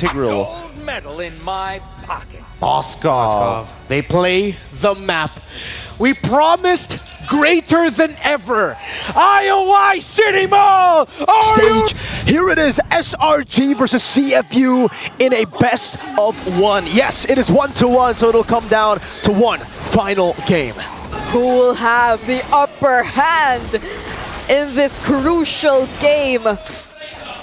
integral. Gold medal in my pocket. Moskov. They play the map. We promised greater than ever. IOI City Mall! Stage. Here it is, SRG versus CFU in a best of one. Yes, it is 1-1, so it'll come down to one final game. Who will have the upper hand in this crucial game?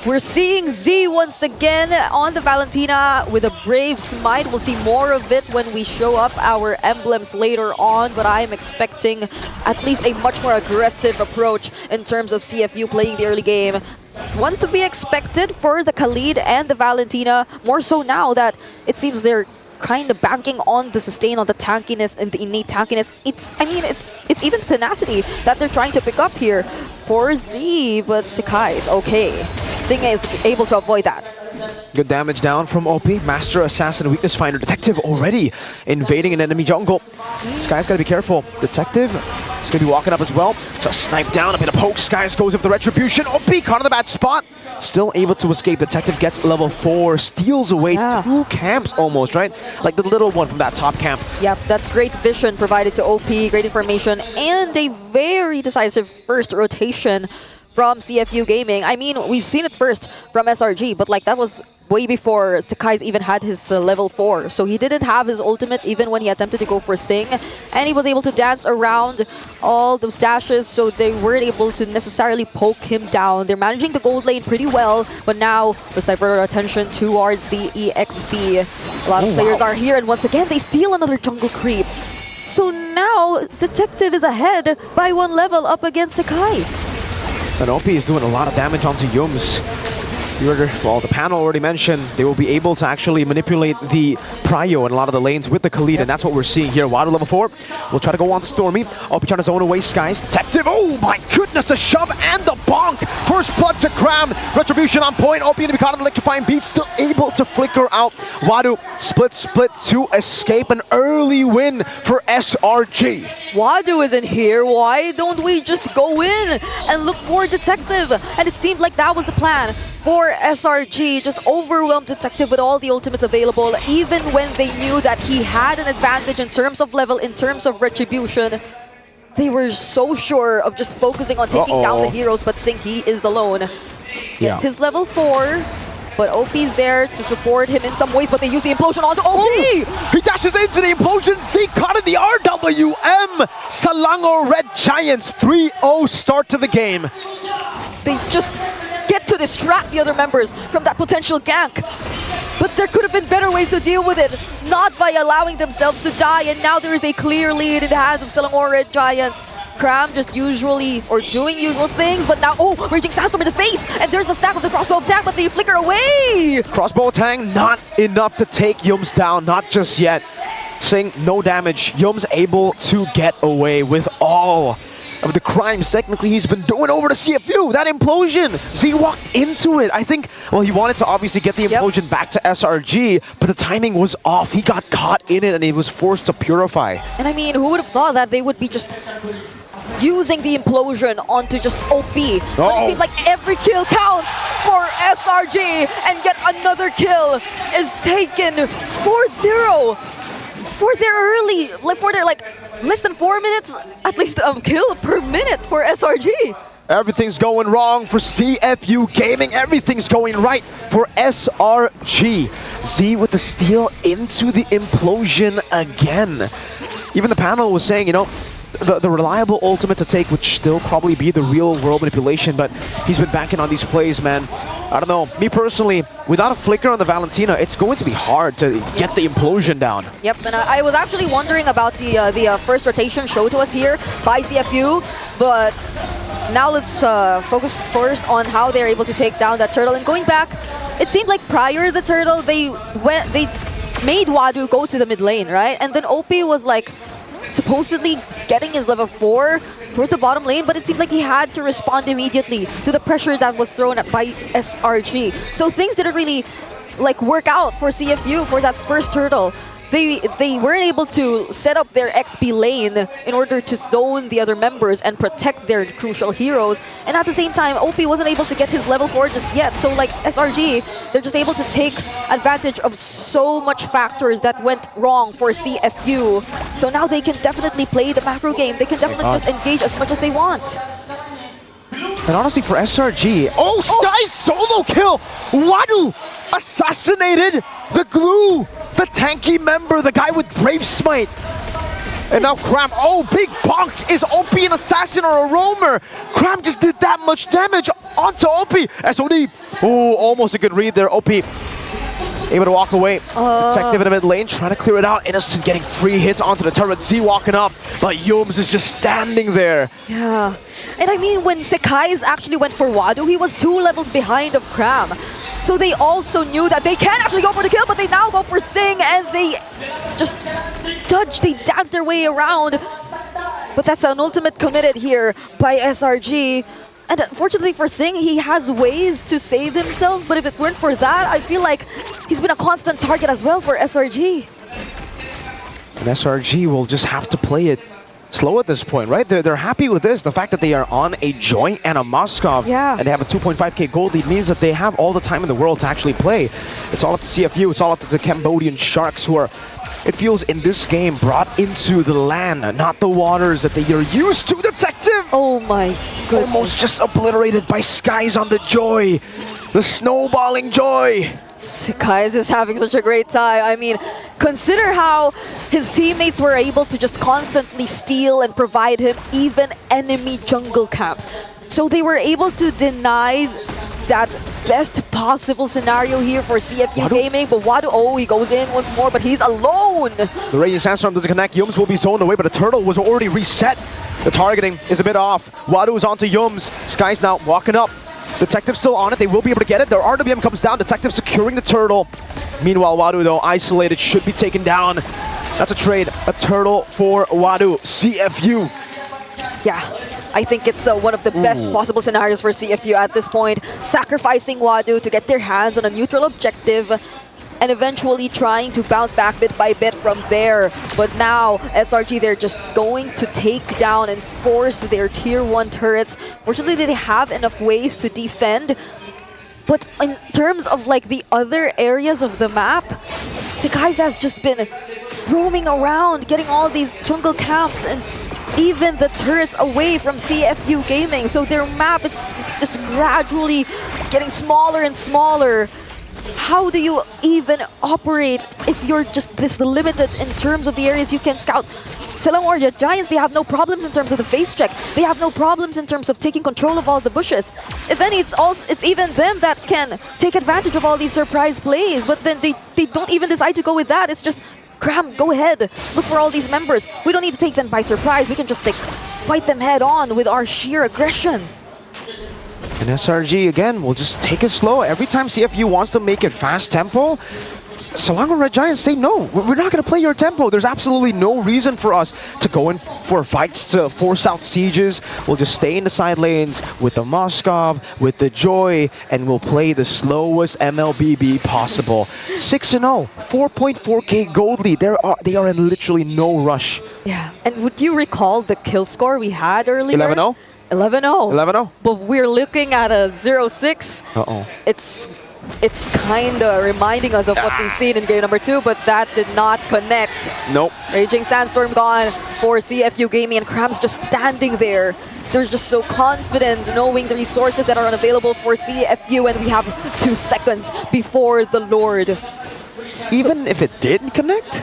We're seeing Z once again on the Valentina with a brave smite. We'll see more of it when we show up our emblems later on, but I am expecting at least a much more aggressive approach in terms of CFU playing the early game. One to be expected for the Khalid and the Valentina, more so now that it seems they're kind of banking on the sustain, on the tankiness and the innate tankiness. It's even tenacity that they're trying to pick up here for Z, but Sekai is okay. Singh is able to avoid that. Good damage down from OP. Master Assassin, Weakness Finder, Detective already invading an enemy jungle. This guy's gotta be careful. Detective is gonna be walking up as well. So snipe down, a bit of poke. Skies goes with the Retribution. OP caught in the bad spot. Still able to escape. Detective gets level 4, steals away 2 camps almost, right? Like the little one from that top camp. Yep, that's great vision provided to OP, great information, and a very decisive first rotation from CFU Gaming. I mean, we've seen it first from SRG, but like that was way before Sakai's even had his level 4. So he didn't have his ultimate even when he attempted to go for Sing. And he was able to dance around all those dashes, so they weren't able to necessarily poke him down. They're managing the gold lane pretty well, but now let's divert our attention towards the EXP. A lot of players are here, and once again, they steal another jungle creep. So now, Detective is ahead by 1 level up against Sakai's. And OP is doing a lot of damage onto Yums. Well, the panel already mentioned they will be able to actually manipulate the prio and a lot of the lanes with the Khalid, and that's what we're seeing here. Wado level 4 will try to go on to Stormy. OP trying to zone away Skies. Detective, oh my goodness, the shove and the bonk. First blood to Cram. Retribution on point. OP going to be caught in electrifying beat, still able to flicker out. Wado split to escape. An early win for SRG. Wado isn't here. Why don't we just go in and look for Detective? And it seemed like that was the plan for SRG, just overwhelm Detective with all the ultimates available, even when they knew that he had an advantage in terms of level, in terms of retribution. They were so sure of just focusing on taking down the heroes, but Singh, he is alone. Gets his level 4, but OP's there to support him in some ways, but they use the implosion onto OP! Oh, he dashes into the implosion, Z caught in the RWM! Selangor Red Giants, 3-0 start to the game. They just get to distract the other members from that potential gank. But there could have been better ways to deal with it, not by allowing themselves to die, and now there is a clear lead in the hands of Selangor Red Giants. Cram just doing usual things, but now, Raging Sandstorm in the face! And there's a stack of the crossbow attack, but they flicker away! Crossbow attack, not enough to take Yums down, not just yet. Singh, no damage. Yums able to get away with all of the crimes technically he's been doing over to CFU. That implosion, Z walked into it. I think, well, he wanted to obviously get the implosion back to SRG, but the timing was off. He got caught in it and he was forced to purify. And I mean, who would have thought that they would be just using the implosion onto just OP? But it seems like every kill counts for SRG, and yet another kill is taken 4-0 for their like less than 4 minutes, at least a kill per minute for SRG. Everything's going wrong for CFU Gaming. Everything's going right for SRG. Z with the steal into the implosion again. Even the panel was saying, you know, the reliable ultimate to take would still probably be the real world manipulation, but he's been banking on these plays, man. I don't know, me personally, without a flicker on the Valentina, it's going to be hard to get the implosion down. Yep, and I was actually wondering about the first rotation shown to us here by CFU, but now let's focus first on how they're able to take down that turtle. And going back, it seemed like prior to the turtle, they made Wado go to the mid lane, right? And then OP was like supposedly getting his level 4 towards the bottom lane, but it seemed like he had to respond immediately to the pressure that was thrown at by SRG. So things didn't really like work out for CFU for that first turtle. they weren't able to set up their XP lane in order to zone the other members and protect their crucial heroes. And at the same time, OP wasn't able to get his level 4 just yet. So like SRG, they're just able to take advantage of so much factors that went wrong for CFU. So now they can definitely play the macro game. They can definitely just engage as much as they want. And honestly, for SRG, Sky solo kill! Wadu assassinated the glue, the tanky member, the guy with Brave Smite. And now Cram, big bonk! Is OP an assassin or a roamer? Cram just did that much damage onto OP. SOD, almost a good read there. OP able to walk away. Detective in the mid lane, trying to clear it out. Innocent getting free hits onto the turret. Z walking up, but Yums is just standing there. Yeah. And I mean, when Sekai's actually went for Wadu, he was 2 levels behind of Cram. So they also knew that they can actually go for the kill, but they now go for Sing, and they just they dance their way around. But that's an ultimate committed here by SRG. And unfortunately for Sing, he has ways to save himself, but if it weren't for that, I feel like he's been a constant target as well for SRG. And SRG will just have to play it slow at this point, right? They're happy with this. The fact that they are on a joint and a Moskov, and they have a 2.5k gold lead means that they have all the time in the world to actually play. It's all up to CFU, it's all up to the Cambodian Sharks, who are, it feels in this game, brought into the land, not the waters that they are used to. Detective! Oh my goodness. Almost just obliterated by Skies on the joy. The snowballing joy. Skies is having such a great time. I mean, consider how his teammates were able to just constantly steal and provide him even enemy jungle camps. So they were able to deny that best possible scenario here for CFU Gaming, but Wadu, he goes in once more, but he's alone! The Raging Sandstorm doesn't connect, Yums will be zoned away, but the turtle was already reset. The targeting is a bit off. Wadu is onto Yums. Sky's now walking up. Detective still on it, they will be able to get it. Their RWM comes down, Detective securing the turtle. Meanwhile, Wadu, though, isolated, should be taken down. That's a trade, a turtle for Wadu, CFU. Yeah, I think it's one of the best possible scenarios for CFU at this point. Sacrificing Wadu to get their hands on a neutral objective and eventually trying to bounce back bit by bit from there. But now, SRG, they're just going to take down and force their tier 1 turrets. Fortunately, they have enough ways to defend. But in terms of like the other areas of the map, Sekai's has just been roaming around, getting all these jungle camps and even the turrets away from CFU Gaming. So their map, it's just gradually getting smaller and smaller. How do you even operate if you're just this limited in terms of the areas you can scout? Selangor Giants, they have no problems in terms of the face check. They have no problems in terms of taking control of all the bushes. If any, it's even them that can take advantage of all these surprise plays. But then they don't even decide to go with that. It's just, Cram, go ahead. Look for all these members. We don't need to take them by surprise. We can just fight them head on with our sheer aggression. And SRG, again, will just take it slow. Every time CFU wants to make it fast tempo, Selangor Red Giants say, no, we're not going to play your tempo. There's absolutely no reason for us to go in for fights, to force out sieges. We'll just stay in the side lanes with the Moskov, with the Joy, and we'll play the slowest MLBB possible. 6-0, 4.4k gold lead. They are in literally no rush. Yeah, and would you recall the kill score we had earlier? 11-0? 11-0. 11-0? But we're looking at a 0-6. Uh-oh. It's kind of reminding us of what we've seen in game number 2, but that did not connect. Nope. Raging Sandstorm gone for CFU Gaming, and Cram's just standing there. They're just so confident knowing the resources that are unavailable for CFU, and we have 2 seconds before the Lord. Even if it didn't connect,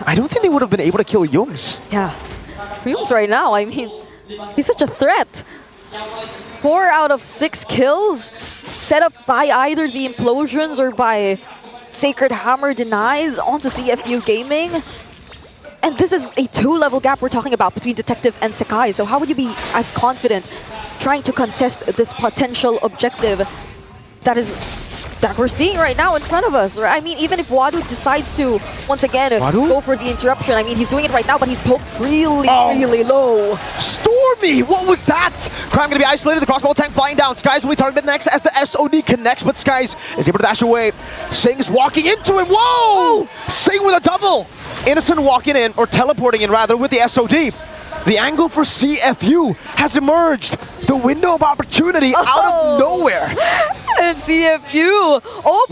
I don't think they would have been able to kill Yums. Yeah. For Yums right now, I mean, he's such a threat. 4 out of 6 kills set up by either the Implosions or by Sacred Hammer denies onto CFU Gaming. And this is a 2-level gap we're talking about between Detective and Sekai. So how would you be as confident trying to contest this potential objective that we're seeing right now in front of us? I mean, even if Wadu decides to, once again, go for the interruption, I mean, he's doing it right now, but he's poked really, really low. Stormy! What was that? Crime gonna be isolated, the crossbow tank flying down. Skies will be targeted next as the SOD connects, but Skies is able to dash away. Sing's walking into him. Whoa! Sing with a double. Innocent walking in, or teleporting in rather, with the SOD. The angle for CFU has emerged. The window of opportunity out of nowhere. And CFU, OP.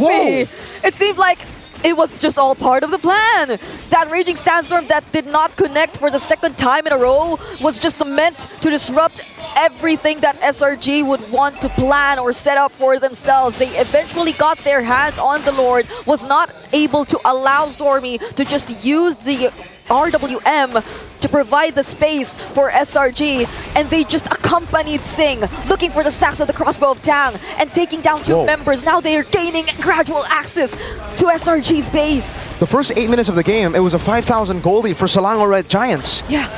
It seemed like it was just all part of the plan. That Raging Sandstorm that did not connect for the second time in a row was just meant to disrupt everything that SRG would want to plan or set up for themselves. They eventually got their hands on the Lord, was not able to allow Stormy to just use the RWM to provide the space for SRG, and they just accompanied Sing, looking for the stacks of the crossbow of Tang and taking down two members. Now they are gaining gradual access to SRG's base. The first 8 minutes of the game, it was a 5,000 gold lead for Selangor Red Giants. Yeah.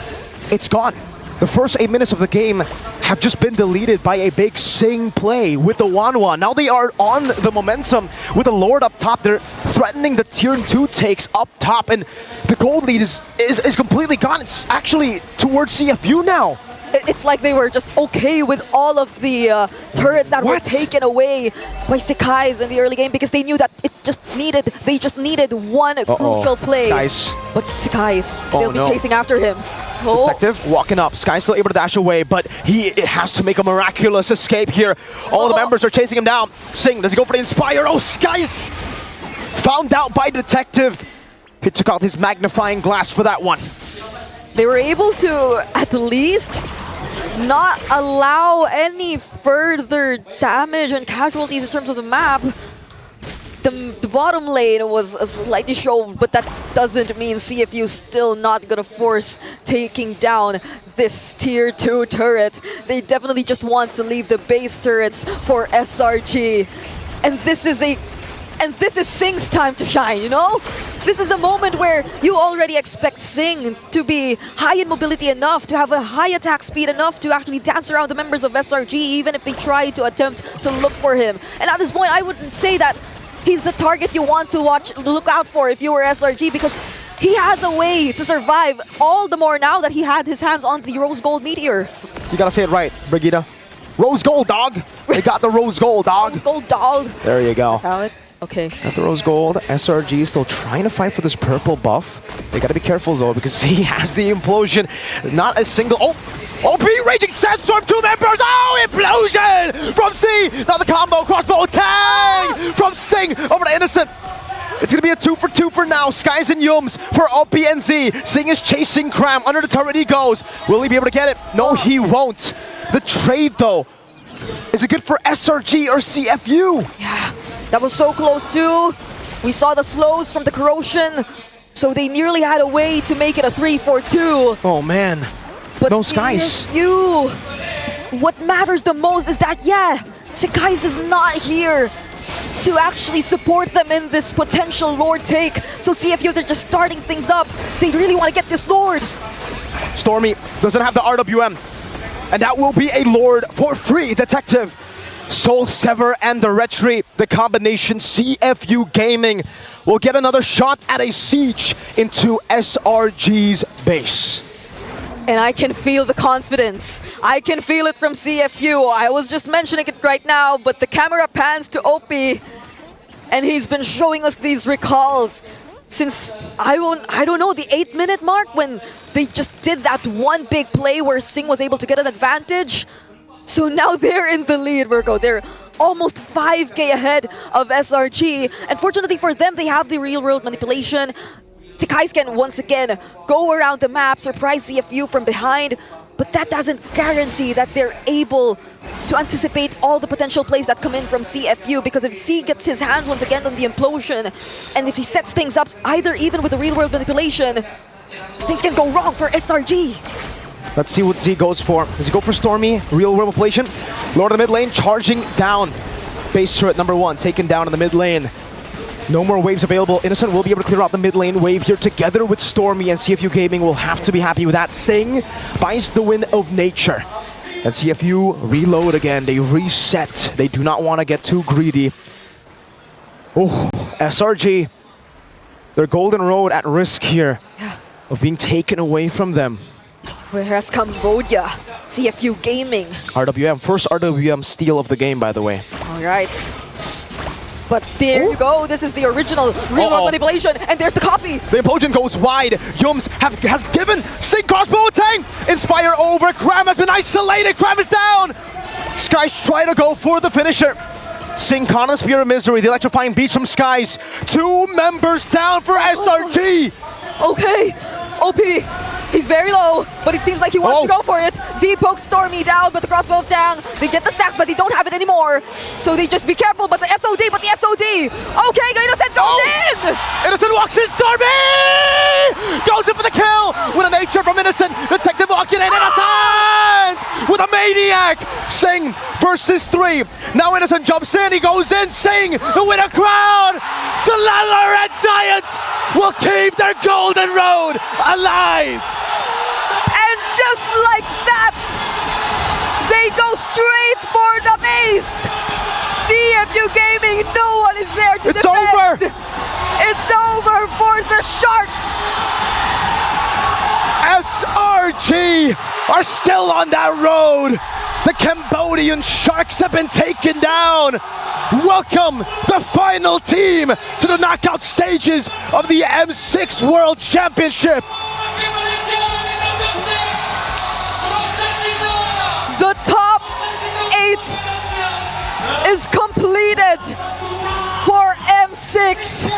It's gone. The first 8 minutes of the game have just been deleted by a big Sing play with the Wanwa. Now they are on the momentum with the Lord up top. They're threatening the tier 2 takes up top, and the gold lead is completely gone. It's actually towards CFU now. It's like they were just okay with all of the turrets that were taken away by Sekai's in the early game because they knew that they just needed one crucial play. Skies. But Sekai's, they'll be chasing after him. Detective walking up. Sky's still able to dash away, but he has to make a miraculous escape here. All the members are chasing him down. Sing, does he go for the Inspire? Oh, Sky's found out by Detective. He took out his magnifying glass for that one. They were able to, at least, not allow any further damage and casualties in terms of the map. The bottom lane was slightly shoved, but that doesn't mean CFU still not gonna force taking down this tier 2 turret. They definitely just want to leave the base turrets for SRG. And this is Sing's time to shine, you know? This is the moment where you already expect Sing to be high in mobility enough, to have a high attack speed enough to actually dance around the members of SRG, even if they try to attempt to look for him. And at this point, I wouldn't say that he's the target you want to look out for if you were SRG, because he has a way to survive, all the more now that he had his hands on the Rose Gold Meteor. You gotta say it right, Brigitte. Rose Gold, dog! They got the Rose Gold, dog! Rose Gold, dog! There you go. That's how it... Okay. Got the Rose Gold. SRG still trying to fight for this purple buff. They gotta be careful though, because he has the implosion. Not a single... Oh! OP Raging Sandstorm, 2 members! Oh, implosion! From C! Now the combo, crossbow tag! From Sing over to Innocent. It's gonna be a 2-for-2 for now. Skies and Yums for OP and Z. Sing is chasing Cram. Under the turret he goes. Will he be able to get it? No, he won't. The trade though. Is it good for SRG or CFU? Yeah, that was so close too. We saw the slows from the corrosion, so they nearly had a way to make it a 3-4-2. Oh man, but no Skies. CFU, what matters the most is that, yeah, Sekai's is not here to actually support them in this potential Lord take. So CFU, they're just starting things up. They really want to get this Lord. Stormy doesn't have the RWM. And that will be a Lord for free. Detective, Soul Sever, and the Retry. The combination CFU Gaming will get another shot at a siege into SRG's base. And I can feel the confidence. I can feel it from CFU. I was just mentioning it right now, but the camera pans to OP, and he's been showing us these recalls since, I don't know, the 8-minute mark when they just did that one big play where Sing was able to get an advantage. So now they're in the lead, Virgo. They're almost 5k ahead of SRG. And fortunately for them, they have the real-world manipulation. Sekai's can once again go around the map, surprise CFU from behind, but that doesn't guarantee that they're able to anticipate all the potential plays that come in from CFU, because if C gets his hands once again on the implosion, and if he sets things up, either even with the real-world manipulation, things can go wrong for SRG. Let's see what Z goes for. Does he go for Stormy? Real-world manipulation? Lord of the mid lane charging down. Base turret number 1 taken down in the mid lane. No more waves available. Innocent will be able to clear out the mid lane wave here together with Stormy, and CFU Gaming will have to be happy with that. Sing buys the win of nature. And CFU reload again. They reset. They do not want to get too greedy. Oh, SRG. Their golden road at risk here of being taken away from them. Whereas Cambodia, CFU Gaming. RWM, first RWM steal of the game, by the way. All right. But there you go. This is the original real-world manipulation, and there's the copy. The Implosion goes wide. Yums has given Sing crossbow tank. Inspire over. Cram has been isolated. Cram is down. Skies try to go for the finisher. Sing Kana Spear of Misery, the electrifying beast from Skies. 2 members down for SRG. Okay, OP. He's very low, but it seems like he wants to go for it. Z pokes Stormy down, but the crossbow down. They get the stacks, but they don't have it anymore. So they just be careful, but the SOD. Okay, Innocent goes in! Innocent walks in, Stormy! Goes in for the kill! With a nature from Innocent. Detective walking in, Innocent! With a Maniac! Sing versus 3. Now Innocent jumps in, he goes in, Sing with a crowd! SELANGOR and Giants will keep their golden road alive! And just like that, they go straight for the base. CFU Gaming, no one is there to defend. It's over. It's over for the Sharks. SRG are still on that road. The Cambodian Sharks have been taken down. Welcome the final team to the knockout stages of the M6 World Championship. The top 8 is completed for M6.